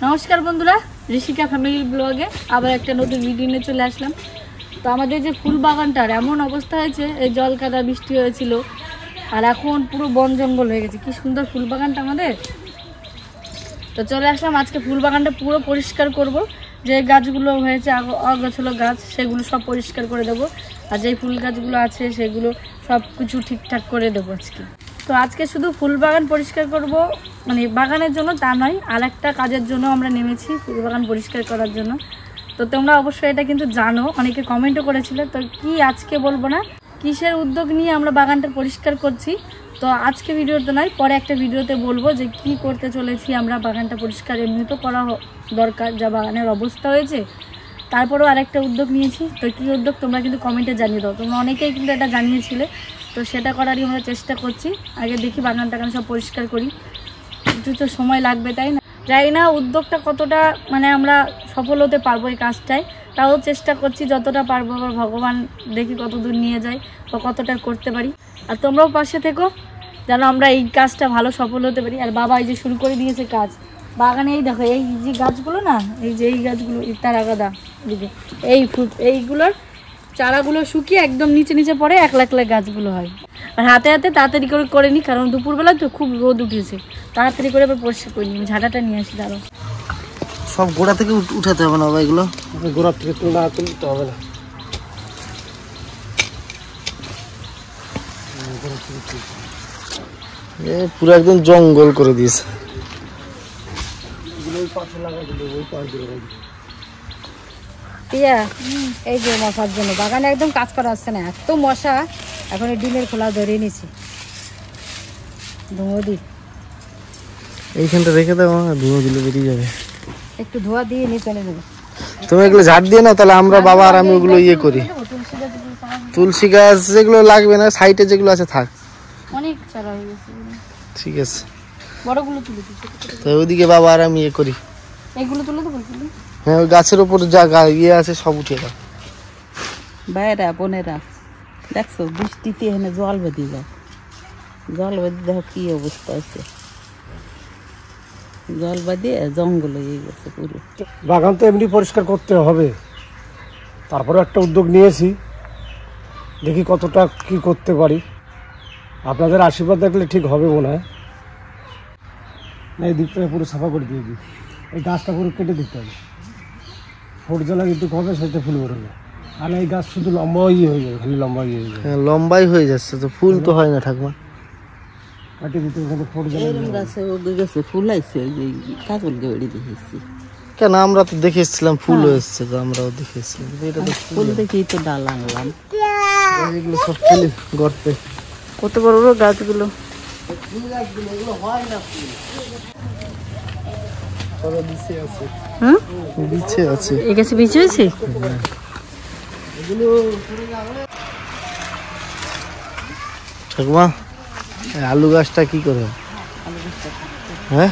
নমস্কার বন্ধুরা, ঋষিকা ফ্যামিলি ব্লগে আবার একটা নতুন ভিডিও নিয়ে চলে আসলাম। তো আমাদের যে ফুল বাগানটার এমন অবস্থা হয়েছে, এই জল কাদা বৃষ্টি হয়েছিল আর এখন পুরো বন জঙ্গল হয়ে গেছে। কি সুন্দর ফুল বাগানটা আমাদের। তো চলে আসলাম আজকে ফুল বাগানটা পুরো পরিষ্কার করব। যে গাছগুলো হয়েছে অগোছালো গাছ সেগুলো সব পরিষ্কার করে দেবো, আর যেই ফুল গাছগুলো আছে সেগুলো সব কিছু ঠিকঠাক করে দেবো আজকে। তো আজকে শুধু ফুল বাগান পরিষ্কার করব, মানে বাগানের জন্য তা নয়, আর একটা কাজের জন্য আমরা নেমেছি ফুল বাগান পরিষ্কার করার জন্য। তো তোমরা অবশ্যই এটা কিন্তু জানো, অনেকে কমেন্টও করেছিলে। তো কি আজকে বলবো না, কিসের উদ্যোগ নিয়ে আমরা বাগানটা পরিষ্কার করছি। তো আজকে ভিডিওতে নয়, পরে একটা ভিডিওতে বলবো যে কি করতে চলেছি আমরা বাগানটা পরিষ্কার। এমনি তো করা দরকার, যা বাগানের অবস্থা হয়েছে। তারপরেও আরেকটা উদ্যোগ নিয়েছি। তো কী উদ্যোগ তোমরা কিন্তু কমেন্টে জানিয়ে দাও, তোমরা অনেকেই কিন্তু এটা জানিয়েছিলে। তো সেটা করারই আমরা চেষ্টা করছি। আগে দেখি বাগানটা সব পরিষ্কার করি, একটু তো সময় লাগবে তাই না। জানি না উদ্যোগটা কতটা মানে আমরা সফল হতে পারবো এই কাজটায়, তাও চেষ্টা করছি যতটা পারবো। আবার ভগবান দেখি কত দূর নিয়ে যায় বা কতটা করতে পারি। আর তোমরাও পাশে থেকো যেন আমরা এই কাজটা ভালো সফল হতে পারি। আর বাবা এই যে শুরু করে দিয়েছে কাজ বাগানে। এই দেখো এই যে গাছগুলো না, এই যে এই গাছগুলো তারা গাদা দিকে এইগুলোর চারাগুলো শুকিয়ে একদম নিচে নিচে পড়ে একলা একলা গাছগুলো হয়। আর হাতে হাতে তাড়াতাড়ি করে নিই, কারণ দুপুরবেলা তো খুব রোদ উঠেছে। তাড়াতাড়ি করে এবার পরিষ্কার করে নিই। ঝাঁটাটা নিয়ে আসি, দাঁড়ো। সব গোড়া থেকে উঠাতে হবে না, এগুলো গোড়া থেকে তুলতে হবে না। পুরো একদম জঙ্গল করে দিয়েছে। এই যে মশার জন্য বাগানে একদম কাজ করা আসছে না, এত মশা। এখন এই ডিমের খোলা ধরে নিছি, ধুঁয়ো দিই। এইখানটা রেখে দাও, ধুঁয়ো দিলে বেরিয়ে যাবে। একটু ধোয়া দিয়ে নিয়ে চলে যাবে। তুমি এগুলো ঝাড় দিয়ে নাও, তাহলে আমরা বাবা আর আমি ওগুলো ইয়ে করি। তুলসী গাছ যেগুলো লাগবে না, সাইডে যেগুলো আছে থাক। অনেক চারা হয়ে গেছে, ঠিক আছে। বড়গুলো তুলে দিই, তো ওইদিকে বাবা আর আমি ইয়ে করি। এগুলো তুলে তো বলছিলি। হ্যাঁ, ওই গাছের উপর যা ইয়ে আছে সব উঠিয়ে দাও। বাইরা বোনেরা দেখছো, বৃষ্টিতে এখানে জল বেঁধে যায়। জল বেঁধে দেখো কি অবস্থা আছে, জল বেঁধে জঙ্গল হয়ে গেছে পুরো। বাগান তো এমনি পরিষ্কার করতে হবে, তারপরে একটা উদ্যোগ নিয়েছি, দেখি কতটা কি করতে পারি। আপনাদের আশীর্বাদ দেখলে ঠিক হবে মনে হয়। না, এই দিকটা পুরো সাফা করে দিয়ে দিই। এই গাছটা পুরো কেটে দিতে হবে, ফোটজলা কিন্তু হবে, সেটা ফুল বেরোবে। আর এই গাছ শুধু লম্বাই হয়ে যাবে, খালি লম্বাই হয়ে যাবে। হ্যাঁ, লম্বাই হয়ে যাচ্ছে, তো ফুল তো হয় না ঠাকুমা। কাটে দিতে ওখানে ফোটজলা গাছে গেছে ফুল আইছে, যে কাজল গেড়ি দেখেছি। কেন, আমরা তো দেখে এসেছিলাম ফুল হয়েছে, তো আমরাও দেখে এসেছিলাম। এটা তো ফুল দেখেই তো ডাল আনলাম। এগুলো সব ফুল গর্তে। কত বড় বড় গাছগুলো। বিছে আছে, এই গাছে বিচে হয়েছে। ঠাকুমা আলু গাছটা কি করে? হ্যাঁ,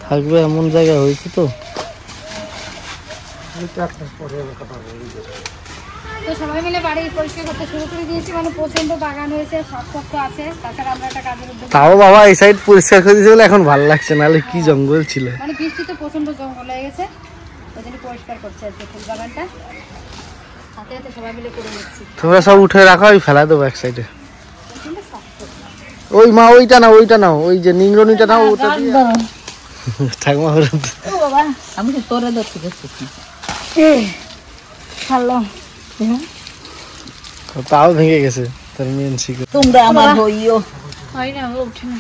থাকবে এমন জায়গা হয়েছে তো। তো সবাই মিলে বাড়ি পরিষ্কার করতে শুরু করে দিয়েছি, মানে প্রচন্ড বাগান হয়েছে, সব শক্ত আছে। তাছাড়া আমরা একটা কাজের উদ্যোগ, তাও বাবা এই সাইড পরিষ্কার করে দিয়েছে বলে এখন ভালো লাগছে, নাহলে কি জঙ্গল ছিল। মানে বৃষ্টিতে প্রচন্ড জঙ্গল হয়ে গেছে, ওই জন্য পরিষ্কার করছে আজকে ফুল বাগানটা। হাতে হাতে সবাই মিলে করে নিচ্ছি। তোমরা সব উঠে রাখো, আমি ফেলা দেবো এক সাইডে। ওই মা ওইটা নাও, ওই যে নিংরনিটা নাও, ওটা ঠাকুমা। আমি তো তোরে ধরতে গেছি, তাও ভেঙে গেছে তার মেন শিখে। তোমরা আমার হইও, হয় না, উঠে না।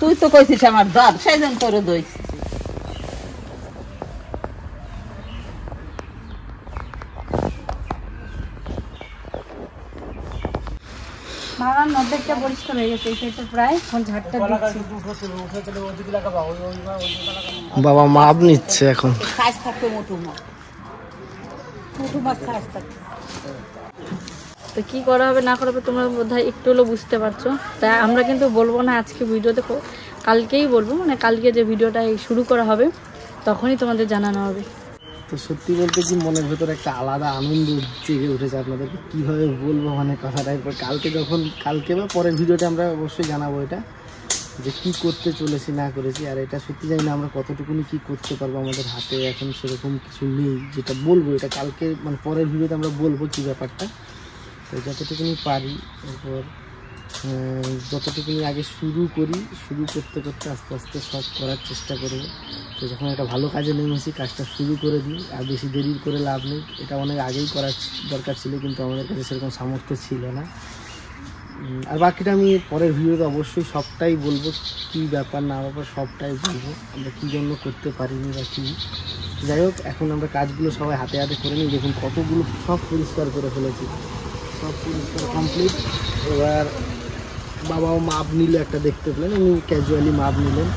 তুই তো কইছিস আমার ধর, সেজন তোরে দইস। বাগান অর্ধেকটা পরিষ্কার হয়ে গেছে, এই সাইডটা প্রায়। এখন ঝাড়টা দিচ্ছি। বাবা মাপ নিচ্ছে এখন। সাইজ থাকবে মোটু মাছ, মোটু মাছ সাইজ থাকবে। তো কী করা হবে না করা হবে তোমরা বোধহয় একটু হলেও বুঝতে পারছো। তাই আমরা কিন্তু বলবো না আজকে ভিডিওতে, কালকেই বলবো। মানে কালকে যে ভিডিওটা শুরু করা হবে তখনই তোমাদের জানানো হবে। তো সত্যি বলতে কি মনের ভেতর একটা আলাদা আনন্দ জেগে উঠেছে। আপনাদেরকে কীভাবে বলবো, মানে কথাটা কালকে বা পরের ভিডিওতে আমরা অবশ্যই জানাবো এটা। যে কি করতে চলেছি না করেছি। আর এটা সত্যি জানি না আমরা কতটুকুনি কি করতে পারবো, আমাদের হাতে এখন সেরকম কিছু নেই যেটা বলবো। এটা কালকে মানে পরের ভিডিওতে আমরা বলবো কি ব্যাপারটা। তো যতটুকুনি পারি, এরপর যতটুকুনি আগে শুরু করি, শুরু করতে করতে আস্তে আস্তে সব করার চেষ্টা করব। তো যখন একটা ভালো কাজে নেমেছি কাজটা শুরু করে দিই, আর বেশি দেরি করে লাভ নেই। এটা অনেক আগেই করার দরকার ছিল, কিন্তু আমাদের কাছে সেরকম সামর্থ্য ছিল না। আর বাকিটা আমি পরের ভিডিওতে অবশ্যই সবটাই বলবো, কি ব্যাপার না ব্যাপার সবটাই বলবো, আমরা কী জন্য করতে পারিনি বা কী। যাই হোক, এখন আমরা কাজগুলো সবাই হাতে হাতে করে নিই। দেখুন কতগুলো সব পরিষ্কার করে ফেলেছি, সব পরিষ্কার কমপ্লিট। এবার বাবাও মাপ নিল একটা, দেখতে পেলেন উনি ক্যাজুয়ালি মাপ নিলেন।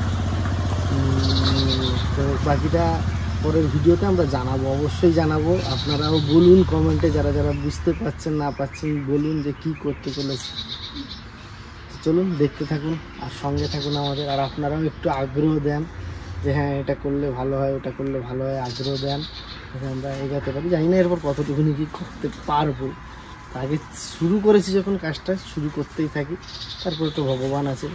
তো বাকিটা পরের ভিডিওতে আমরা জানাবো, অবশ্যই জানাবো। আপনারাও বলুন কমেন্টে, যারা যারা বুঝতে পারছেন না পারছেন বলুন যে কী করতে চলেছে। চলুন দেখতে থাকুন আর সঙ্গে থাকুন আমাদের। আর আপনারাও একটু আগ্রহ দেন যে হ্যাঁ এটা করলে ভালো হয়, ওটা করলে ভালো হয়, আগ্রহ দেন যাতে আমরা এগোতে পারি। জানি না এরপর কতটুকুনি কী করতে পারবো। আগে শুরু করেছি যখন কাজটা শুরু করতেই থাকি, তারপরে তো ভগবান আছে,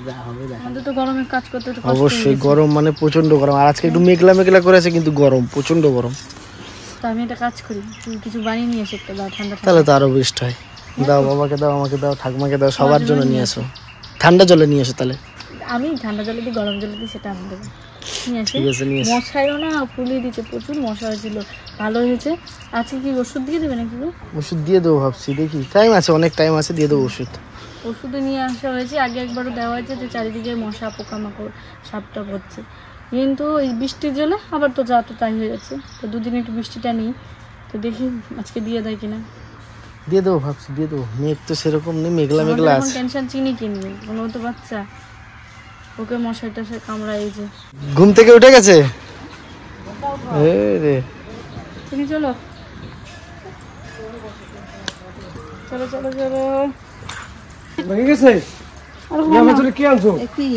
যা হবে দেখা। আমাদের তো গরমে কাজ করতে তো অবশ্যই গরম, মানে প্রচণ্ড গরম। আর আজকে একটু মেঘলা মেঘলা করে আছে, কিন্তু গরম, প্রচণ্ড গরম। তো আমি একটা কাজ করি, তুই কিছু বানিয়ে নিয়ে এসে একটা দাও, ঠান্ডা তাহলে তো আরও বেস্ট হয়। দাও, বাবাকে দাও, আমাকে দাও, ঠাকুমাকে দাও, সবার জন্য নিয়ে আসো। ঠান্ডা জলে নিয়ে আসো তাহলে। আমি ঠান্ডা জলে দিই, গরম জলে দিই, সেটা আমি দেবো নিয়ে আসি। ঠিক আছে, নিয়ে আসো। মশাইও না ফুলিয়ে দিচ্ছে, প্রচুর মশা হয়েছিল, ভালো হয়েছে। আজকে কি ওষুধ দিয়ে দেবে নাকি গো? ওষুধ দিয়ে দেবো ভাবছি, দেখি টাইম আছে, অনেক টাইম আছে, দিয়ে দেবো ওষুধ। ওষুধে নিয়ে আসা হয়েছে, আগে একবারও দেওয়া হয়েছে, যে চারিদিকে মশা পোকামাকড় সাপটা হচ্ছে। কিন্তু এই বৃষ্টির জন্য আবার তো যা তো তাই হয়ে যাচ্ছে। তো দুদিন একটু বৃষ্টিটা নেই, তো দেখি আজকে দিয়ে দেয় কিনা। দিয়ে দেবো ভাবছি, দিয়ে দেবো। মেঘ তো সেরকম নেই, মেঘলা মেঘলা আছে। টেনশন চিনি কিনবে, কোনো তো বাচ্চা, ওকে মশাই টশাই কামড়ায়। এই যে ঘুম থেকে উঠে গেছে রে। চিনি চলো চলো চলো চলো। ভেঙে গেছে? আর আমার জন্য কি আনছো? কি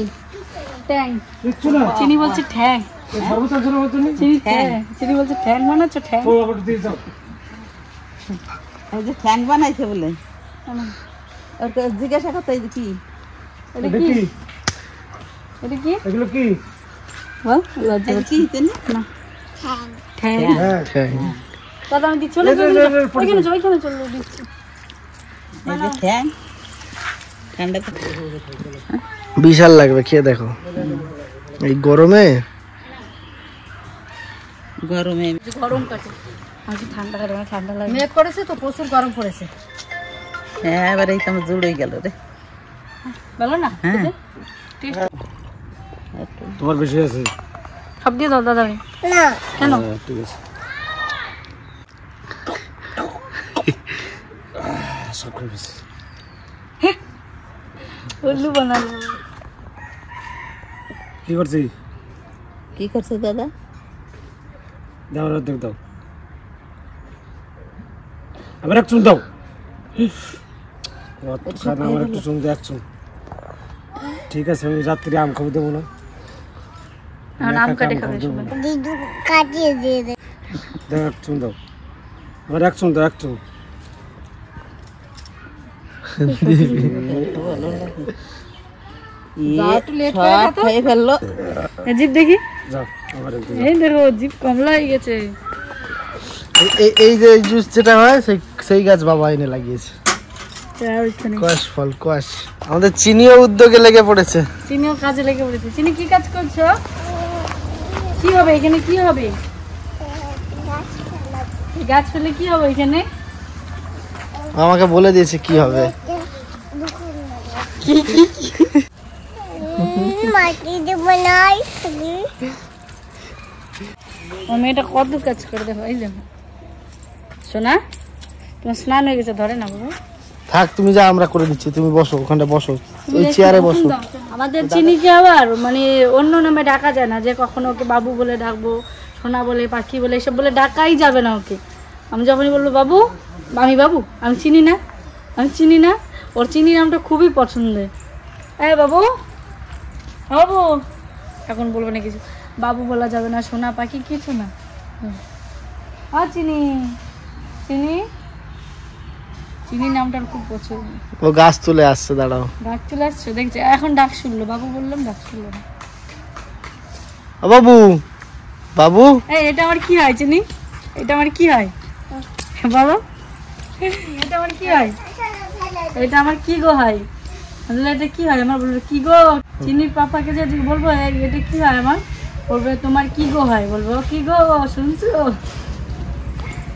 ট্যাং, কিচ্ছু না। চিনি বলছে ঠ্যাং, সর্বত আনছো না আমার জন্য? চিনি ঠ্যাং, চিনি বলছে ঠ্যাং বানাচ্ছ ঠ্যাং। ও আবার দিয়ে যাও। এই যে ফ্যান বানাইছে বলে ওকে জিজ্ঞাসা করতে, এই যে কি এটা এটা কি? কি? এটা কি এগুলো কি? বল, লজ্জা এই যে হচ্ছে। কি জানি না ঠ্যাং। হ্যাঁ, হ্যাঁ, দাদা আমি দিচ্ছি, চলে এই যে, এই যে, এই যে, ওইখানে চলো, ওইখানে চলো দিচ্ছি। এই যে ফ্যান ঠান্ডা তো বিশাল লাগবে, খেয়ে দেখো এই গরমে। গরমে গরম কাটে, আমি ঠান্ডা কাটে, আমার ঠান্ডা লাগে। মেঘ করেছে তো, প্রচুর গরম পড়েছে। হ্যাঁ, এবার এই তো আমার জুড়ে গেল রে। বলো না হ্যাঁ। তোমার বেশি আছে? সব দিয়ে দাও দাদা। না কেন? হ্যাঁ, ঠিক আছে। সব করে ফেলছি। উল্লু বানালো। কি করছি? কি করছে দাদা? দাও, অর্ধেক দাও। আবার এক চুন দাও। আমার একটু চুন দে, এক চুন। ঠিক আছে, আমি রাত্রি আম খাবো, দেবো না। আম কাটে খাবে সবাই। দাও, এক চুন দাও। আমার এক চুন দাও, এক চুন। সব খেয়ে ফেললো। জিপ দেখি, যাও, আবার একটু এই দেখো জিপ কমলা হয়ে গেছে। এই যে জুস যেটা হয় সেই গাছ বাবা এনে লাগিয়েছে, কোয়াশ ফল, কোয়াশ। আমাদের চিনিও উদ্যোগে লেগে পড়েছে। চিনিও কাজে লেগে পড়েছে। চিনি কি কাজ করছো? কি হবে এখানে, কি হবে? গাছ ফেলে কি হবে এখানে? আমাকে বলে দিয়েছে কি হবে। ও মেয়েটা কত কাজ করে, দেখো এই দেখো। শোনা, তোমার স্নান হয়ে গেছে, ধরে না বাবু। থাক, তুমি যা, আমরা করে দিচ্ছি, তুমি বসো ওখানটা, বসো ওই চেয়ারে বসো। আমাদের চিনিকে আবার মানে অন্য নামে ডাকা যায় না, যে কখনো ওকে বাবু বলে ডাকবো, সোনা বলে, পাখি বলে, এসব বলে ডাকাই যাবে না ওকে। আমি যখনই বলবো বাবু, আমি বাবু, আমি চিনি না, আমি চিনি না, ওর চিনি নামটা খুবই পছন্দের। এই বাবু, বাবু, এখন বলবো না কিছু, বাবু বলা যাবে না, সোনা পাখি কিছু না। চিনি, চিনি, চিনির নামটার খুব পছন্দ। ও গাছ তুলে আসছে, দাঁড়াও। ডাক চলে আসছে দেখছে, এখন ডাক শুনলো, বাবু বললাম ডাক শুনলো না। ও বাবু, বাবু। এই এটা আমার কি হয় চিনি? এটা আমার কি হয় বাবা? এটা আমার কি হয়? এটা আমার কি গো হয়? এটা কি হয় আমার? বলবে কি গো। চিনির পাপাকে যদি বলবো এটা কি হয় আমার, বলবে তোমার কি গো হয়। বলবো কি গো শুনছো,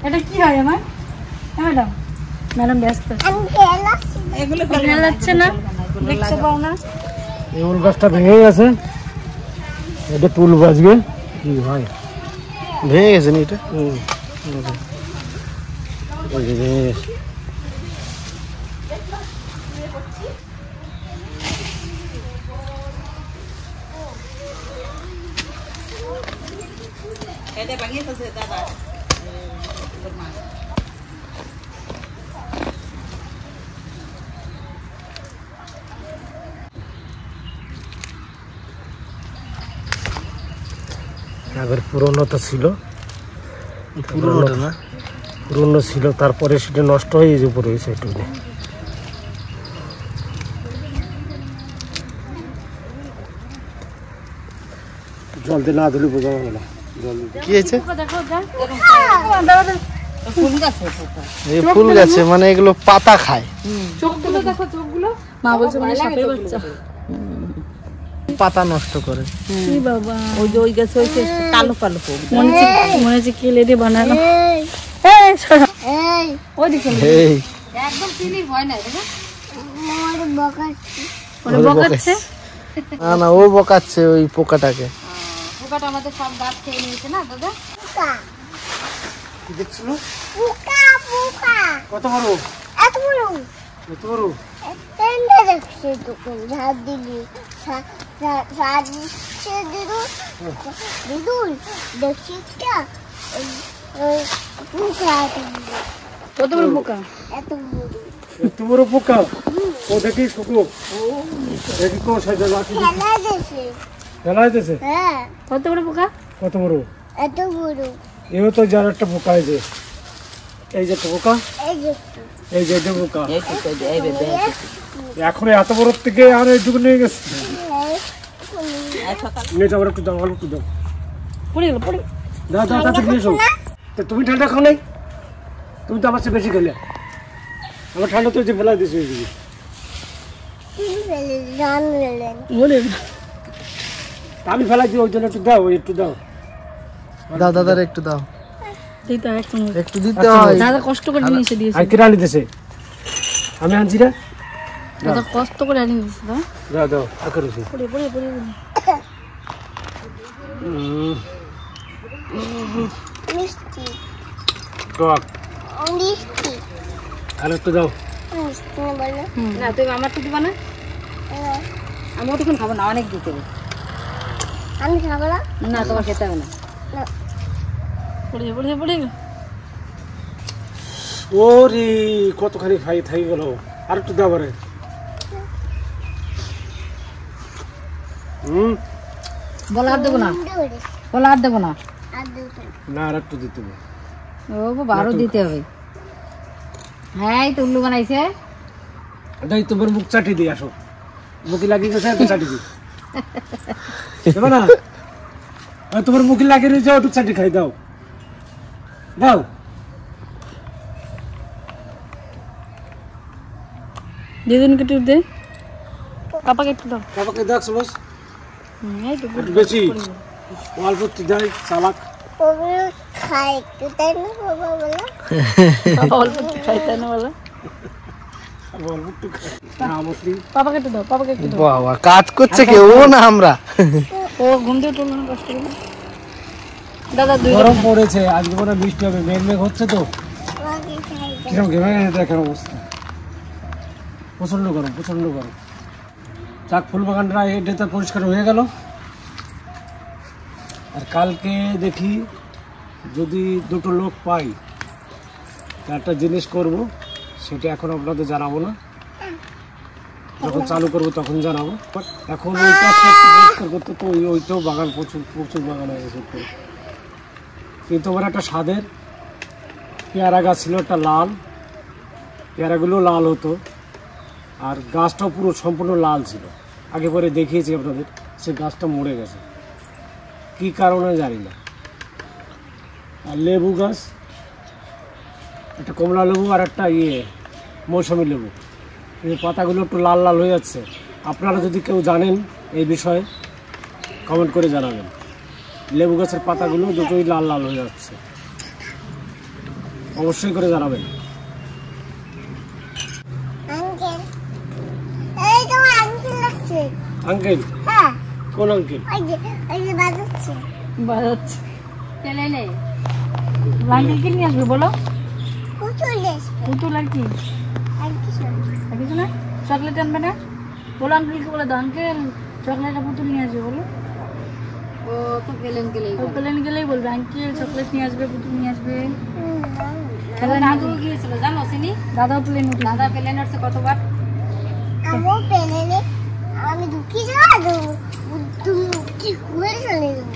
এটা কি হয় আমার? ম্যাডাম ম্যাডাম ব্যস্ত, এগুলো খেলা যাচ্ছে না, দেখতে পাও না। এই উল গাছটা ভেঙে গেছে, এটা টুল বাজবে কি হয়। ভেঙে গেছে নি এটা? ওই যে ভেঙে গেছে। এটা ভাঙিয়ে ফেলছে দাদা। আগের পুরনো তো ছিল, পুরোনোটা না? পুরনো ছিল, তারপরে সেটা নষ্ট হয়ে যে পড়ে গেছে একটু। জল দিয়ে না দিলে বোঝা যাবে না। জল দিতে কি হয়েছে? দেখো যা ফুল গাছে পোকা। এই ফুল গাছে মানে এগুলো পাতা খায়। চোখগুলো দেখো, চোখগুলো মা বলছে মানে সাপের বাচ্চা। পাতা নষ্ট করে। কি বাবা, ওই যে ওই গাছে ওই যে কালো কালো পোক। মনে হচ্ছে কেলে দিয়ে বানানো। ওই দিকে এই একদম চিনি হয় না, দেখো ওরে বকাচ্ছে। না না, ও বকাচ্ছে ওই পোকাটাকে। পোকাটা আমাদের সব গাছ খেয়ে নিয়েছে না দাদা। কি দেখছিল? পোকা পোকা কত বড়? এত বড় কত বড়? টেন্ডে দেখছে তখন ঝাড় দিলি দিচ্ছে দিদুল দেখছি পোকা কত বড় পোকা? এত বড় এত বড় পোকা? ও দেখি শুকো, দেখি কোন সাইজে লাঠি খেলা দিছে ফেলা হইতেছে। হ্যাঁ কত বড় পোকা? কত বড়? এত বড় এও তো যার একটা পোকা, এই যে এই যে একটা পোকা, এই যে এই যে একটা পোকা। এই তো কই এই বে দে। এখন এত বড় থেকে আর এইটুকু নিয়ে গেছে। নিয়ে যাও, একটু দাও, একটু দাও, পড়ে গেল, পড়ে দাও দাও, তাড়াতাড়ি নিয়ে এসো। তো তুমি ঠান্ডা খাও নাই? তুমি তো আমার চেয়ে বেশি খেলে। আমার ঠান্ডা তো যে ফেলা দিয়েছে এইদিকে। জান গেলেন বলে আমি ফেলাই দিই, ওই জন্য একটু দাও, একটু দাও। দাও দাদার একটু দাও, দিতে হয় একটু। একটু দিতে হয়। দাদা কষ্ট করে জিনিসে দিয়েছে, আর কিরা আনি দিছে? আমি আনছি না। দাদা কষ্ট করে আনি দিয়েছে। দাও দাও, আকারেছি। পড়ে পড়ে পড়ে মিষ্টি টক মিষ্টি আর একটু দাও। মিষ্টি বলো না তুমি আমার তো দিবা না? হ্যাঁ, আমি ওটুকুন খাবো না, অনেক দিতে হবে। আমি খাবো না না তোমার খেতে হবে না। পড়ে পড়ে পড়ে গেল। ওরে কতখানি খাই থাই গেল, আর একটু দাও বারে। বলা আর দেবো না, দৌড়ে বলা আর দেবো না। আর দুটো না, আর একটু দিতে হবে। ও বাবা আরো দিতে হবে। হ্যাঁ এই তো উল্লু বানাইছে। দাই তোমার মুখ চাটি দিয়ে আসো, মুখে লাগিয়ে গেছে, একটু চাটি দিই দেবো না? আর তোমার মুখে লাগিয়ে রয়েছে, একটু চাটি খাই দাও, দাও। দিদিনকে একটু দে, পাপাকে একটু দাও। বাবাকে দেখছো বস, এই তো একটু বেশি অল্প একটু দেয়, চালাক। ওগুলো খাই একটু তাই না বাবা বলো পাপা অল্প একটু খাইতে না বলো। অল্প একটু খাই। না, মশলি। পাপাকে একটু দাও, পাপাকে একটু দাও। বাবা, কাজ করছে কে, ও না আমরা? ও ঘুম থেকে তুললো না কষ্ট করে। দাদা দুই গরম পড়েছে, আজকে মনে হয় বৃষ্টি হবে, মেঘ মেঘ হচ্ছে তো। আমাকে খাই কিরকম ঘেমে গেছে দেখেন অবস্থা, প্রচন্ড গরম, প্রচন্ড গরম। যাক, ফুল বাগানটা এটা পরিষ্কার হয়ে গেল। আর কালকে দেখি যদি দুটো লোক পাই, তা একটা জিনিস করব, সেটা এখন আপনাদের জানাবো না, যখন চালু করবো তখন জানাবো। এখন ওই কাজটা একটু পরিষ্কার করতে তো ওইটাও বাগান প্রচুর প্রচুর বাগান হয়ে গেছে। কিন্তু আমার একটা স্বাদের পেয়ারা গাছ ছিল, একটা লাল, পেয়ারাগুলো লাল হতো, আর গাছটাও পুরো সম্পূর্ণ লাল ছিল। আগে পরে দেখিয়েছি আপনাদের, সে গাছটা মরে গেছে, কী কারণে জানি না। আর লেবু গাছ, একটা কমলা লেবু আর একটা মৌসুমি লেবু, এই পাতাগুলো একটু লাল লাল হয়ে যাচ্ছে। আপনারা যদি কেউ জানেন এই বিষয়ে কমেন্ট করে জানাবেন। লেবু গাছের পাতাগুলো দুটোই লাল লাল হয়ে যাচ্ছে, অবশ্যই করে জানাবেন। আঙ্কেল, এই তোমার আঙ্কেল লাগছে। আঙ্কেল? হ্যাঁ, কোন আঙ্কেল? ওই যে বাজাচ্ছে। বাজাচ্ছে নে আঙ্কেলকে নিয়ে আসবে বলো। পুতুল আসবে। পুতুল আর কি? আর কিছু না। আর কিছু না? চকলেট আনবে না? বলো আঙ্কেলকে, বলে দাও আঙ্কেল চকলেট আর পুতুল নিয়ে আসবে বলো। ও তো প্লেন গেলেই বলবে আঙ্কেল চকলেট নিয়ে আসবে, পুতুল নিয়ে আসবে। দাদু গিয়েছিল জানো চিনি, দাদাও প্লেন উঠে, দাদা প্লেন উঠছে কতবার। আমিও পেনে নে, আমি ঢুকি যাবো, তুমি কি করে চলে যাবো?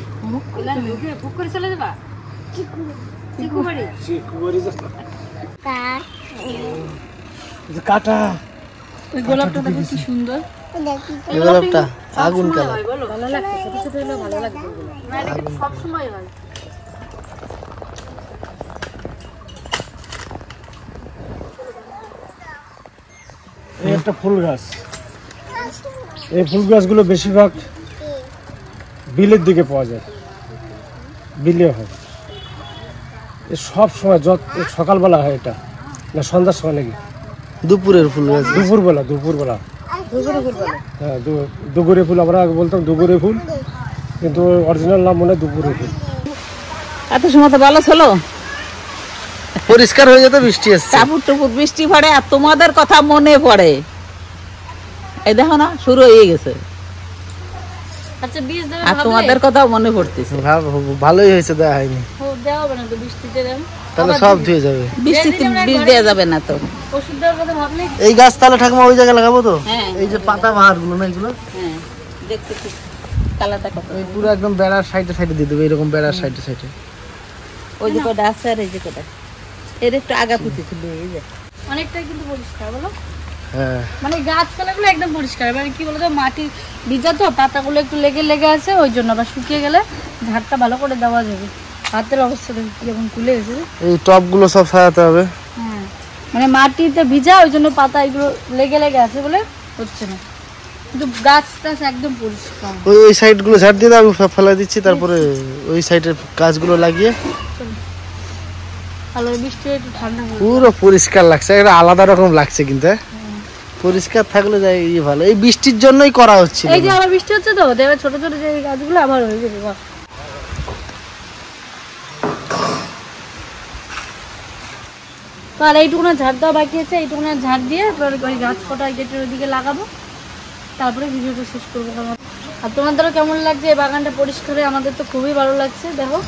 বুক করে চলে যাবা কি করে? কাটা ওই গোলাপটা দেখো কি সুন্দর। দেখি তো। এই গোলাপটা আগুন কালার। বলো ভালো লাগছে, ছোট ছোট হলেও ভালো লাগছে। না এটা কিন্তু সব সময় হয়। এই একটা ফুল গাছ। এই ফুল গাছগুলো বেশিরভাগ বিলের দিকে পাওয়া যায়, বিলে হয়। এ সব সময় সকালবেলা হয়, এটা না সন্ধ্যার সময় নাকি? দুপুরের ফুল গাছ। দুপুরবেলা। হ্যাঁ, দুপুরে ফুল, আমরা আগে বলতাম দুপুরে ফুল, কিন্তু অরিজিনাল নাম মনে হয় দুপুরে ফুল। এত সময় তো ভালো ছিল, পরিষ্কার হয়ে যেত, বৃষ্টি আসছে। টাপুর টুপুর বৃষ্টি পড়ে আর তোমাদের কথা মনে পড়ে। এই দেখো না শুরু হয়ে গেছে, আচ্ছা বীজ দেবে আর তোমাদের কথা মনে পড়তেছে। ভালোই হয়েছে, দেওয়া হয়নি। দেওয়া হবে না তো, বৃষ্টিতে দেন তাহলে সব ধুয়ে যাবে। বৃষ্টিতে বীজ দেওয়া যাবে না তো। ওষুধ দেওয়ার কথা ভাবলে এই গাছ তাহলে ঠাকুমা ওই জায়গায় লাগাবো তো। হ্যাঁ এই যে পাতা বাহার গুলো না, এগুলো হ্যাঁ, দেখতে ঠিক কালারটা কত। এই পুরো একদম বেড়ার সাইডে সাইডে দিয়ে দেবো, এরকম বেড়ার সাইডে সাইডে। ওই যে কটা আছে আর এই যে কটা, এর একটু আগা পুঁতি ছিল। এই যে অনেকটাই কিন্তু পরিষ্কার বলো, হ্যাঁ, মানে গাছপালাগুলো একদম পরিষ্কার। মানে কি বলতো, মাটি ভিজা তো, পাতাগুলো একটু লেগে লেগে আছে, ওই জন্য আবার শুকিয়ে গেলে ঝাড়টা ভালো করে দেওয়া যাবে। হাতের অবস্থা দেখি কিরকম খুলে গেছে। এই টপ গুলো সব সাজাতে হবে। হ্যাঁ, মানে মাটিতে ভিজা, ওই জন্য পাতা এগুলো লেগে লেগে আছে বলে হচ্ছে না, কিন্তু গাছ টাছ একদম পরিষ্কার। ওই সাইড গুলো ঝাড় দিয়ে দাও, আমি সব ফেলা দিচ্ছি, তারপরে ওই সাইডের গাছগুলো লাগিয়ে। ভালো বৃষ্টি একটু ঠান্ডা হয়ে পুরো পরিষ্কার লাগছে, একটা আলাদা রকম লাগছে কিন্তু। পরিষ্কার থাকলে যাই ভালো। এই বৃষ্টির জন্যই করা হচ্ছে। এই যে আবার বৃষ্টি হচ্ছে তো, দেখবে ছোট ছোট যে গাছগুলো আবার হয়ে যাবে। বাহ, তো আর এইটুকুনা ঝাড় দেওয়া বাকি আছে, এইটুকুনা ঝাড় দিয়ে ওই গাছ কটা গেটের ওইদিকে লাগাবো, তারপরে ভিডিওটা শেষ করবো। আর তোমাদেরও কেমন লাগছে এই বাগানটা পরিষ্কার হয়ে? আমাদের তো খুবই ভালো লাগছে, দেখো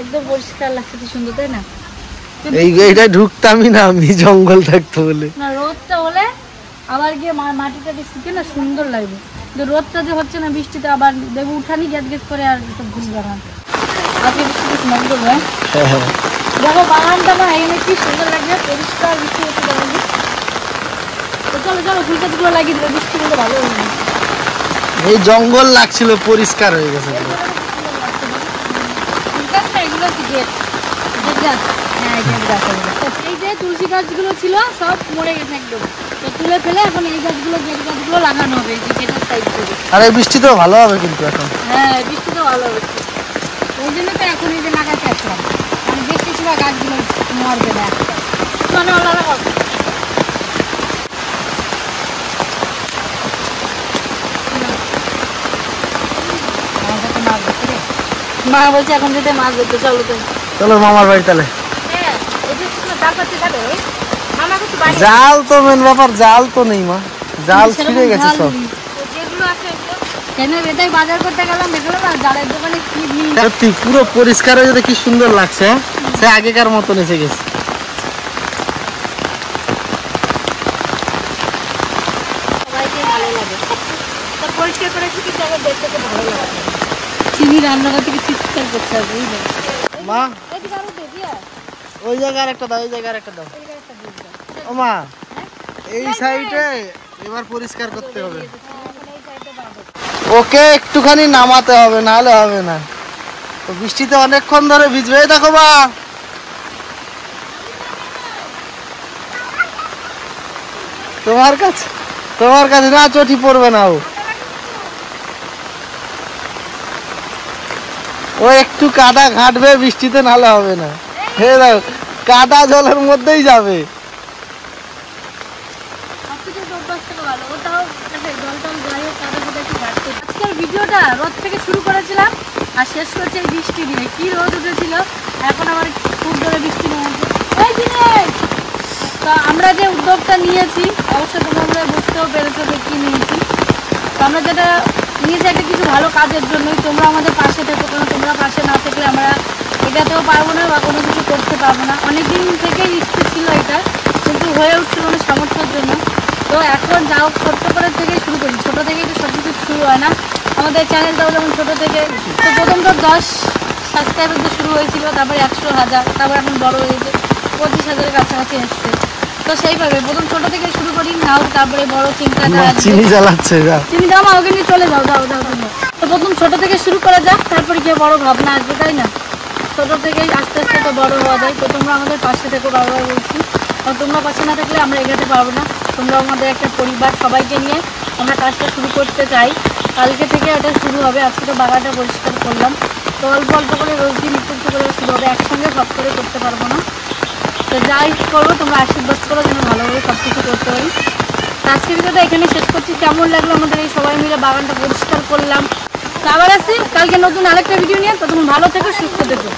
একদম পরিষ্কার লাগছে, কি সুন্দর তাই না? এইটা ঢুকতামই না আমি, জঙ্গল থাকতো বলে। না রোদটা হলে আবার গিয়ে মাটিটা শুকে না সুন্দর লাগবে, কিন্তু রোদটা যে হচ্ছে না বৃষ্টিতে, আবার দেখবো উঠানি গ্যাস গ্যাস করে আর সব ভুল বাগান আজকে বৃষ্টিতে স্নান করবো। হ্যাঁ দেখো বাগানটা না এখানে কি সুন্দর লাগবে, পরিষ্কার বৃষ্টি হচ্ছে বাগানে। তো চলো চলো ফুল গাছগুলো লাগিয়ে দেবে, বৃষ্টি কিন্তু ভালো হবে। এই জঙ্গল লাগছিল, পরিষ্কার হয়ে গেছে পুরো। ফুল গাছ না, এগুলো হচ্ছে গেট গাছ। হ্যাঁ গেট গাছ। এই যে তুলসী গাছগুলো ছিল সব মরে গেছে একদম, তো তুলে ফেলে এখন এই গাছগুলো, গেট গাছগুলো লাগানো হবে এই যে গেটের সাইড করে। আর এই বৃষ্টিতেও ভালো হবে কিন্তু এখন। হ্যাঁ বৃষ্টি তো ভালো হবে, ওই জন্য তো এখন এই যে লাগাতে আসলাম, আমি দেখতেছি বা গাছগুলো মরবে না একটা, মানে আলাদা কথা। মা বলছে এখন যেতে মাছ ধরতে, চলো তো। চলো মামার বাড়ি তাহলে। হ্যাঁ এই যে তার কাছে যাবে ওই মামা কিছু বাড়ি জাল তো মেন ব্যাপার, জাল তো নেই মা, জাল ছিঁড়ে গেছে সব। যেগুলো আছে কেন বেটাই বাজার করতে গেলাম, দেখলাম আর জালের দোকানে কি ভিড়। সত্যি পুরো পরিষ্কার হয়ে যেতে কি সুন্দর লাগছে, সে আগেকার মতন এসে গেছে। সবাইকে ভালো লাগে, তা পরিষ্কার করে কি জায়গা দেখতে তো ভালো লাগে। চিনি রান্নাঘর থেকে চিৎকার করছে আর বুঝলে মা এদিকে আরো দে দিয়া ওই জায়গায় একটা দাও, ওই জায়গায় একটা দাও। এই একটা দিয়ে দাও। ও মা এই সাইডে এবার পরিষ্কার করতে হবে। ওকে একটুখানি নামাতে হবে, নাহলে হবে না। তো বৃষ্টিতে অনেকক্ষণ ধরে ভিজবে। এই দেখো বা, তোমার কাছে না চটি পড়বে না। ও একটু কাদা ঘাটবে বৃষ্টিতে, নাহলে হবে না। হে দেখো কাদা জলের মধ্যেই যাবে। আজকের ভিডিওটা রোদ থেকে শুরু করেছিলাম আর শেষ করছে বৃষ্টি দিয়ে। কি রোদ উঠেছিল, এখন আবার খুব জোরে বৃষ্টি নেমেছে। তো আমরা যে উদ্যোগটা নিয়েছি অবশ্যই তোমরা বুঝতেও পেরেছো যে কী নিয়েছি। তো আমরা যেটা নিয়েছি একটা কিছু ভালো কাজের জন্যই। তোমরা আমাদের পাশে থেকো, কারণ তোমরা পাশে না থাকলে আমরা এটাতেও পারবো না বা কোনো কিছু করতে পারবো না। অনেক দিন থেকেই ইচ্ছে ছিল এটা, কিন্তু হয়ে উঠছিল না সামর্থ্যের জন্য। তো এখন যাও ছোট্ট করে থেকেই শুরু করি। ছোটো থেকেই তো সব কিছু শুরু হয় না, আমাদের চ্যানেলটাও যেমন ছোটো থেকে। তো প্রথম তো 10 সাবস্ক্রাইবার দিয়ে শুরু হয়েছিল, তারপরে 100,000, তারপর এখন বড় হয়েছে 25,000-এর কাছাকাছি এসছে। তো সেইভাবে প্রথম ছোটো থেকে শুরু করি, নাও তারপরে বড় চিন্তাটা। চিনি জ্বালাচ্ছে, চিনি দাও মা, ওকে নিয়ে চলে যাও, দাও তুমি। তো প্রথম ছোটো থেকে শুরু করা যাক, তারপরে গিয়ে বড় ভাবনা আসবে, তাই না? ছোটো থেকেই আস্তে আস্তে তো বড় হওয়া যায়। তো তোমরা আমাদের পাশে থেকো, বারবার বলছি। কারণ তোমরা পাশে না থাকলে আমরা এগোতে পারবো না। তোমরা আমাদের একটা পরিবার, সবাইকে নিয়ে আমরা কাজটা শুরু করতে চাই। কালকে থেকে এটা শুরু হবে। আজকে তো বাগানটা পরিষ্কার করলাম, তো অল্প অল্প করে রোজ দিন একটু একটু করে শুরু হবে। একসঙ্গে সব করে করতে পারবো না। তো যাই করবো তোমরা আশীর্বাদ করো যেন ভালোভাবে সব কিছু করতে পারি। তো আজকে ভিডিওটা এখানে শেষ করছি। কেমন লাগলো আমাদের এই সবাই মিলে বাগানটা পরিষ্কার করলাম। তো আবার আসছি কালকে নতুন আরেকটা ভিডিও নিয়ে। তো তুমি ভালো থেকো, সুস্থ থেকো।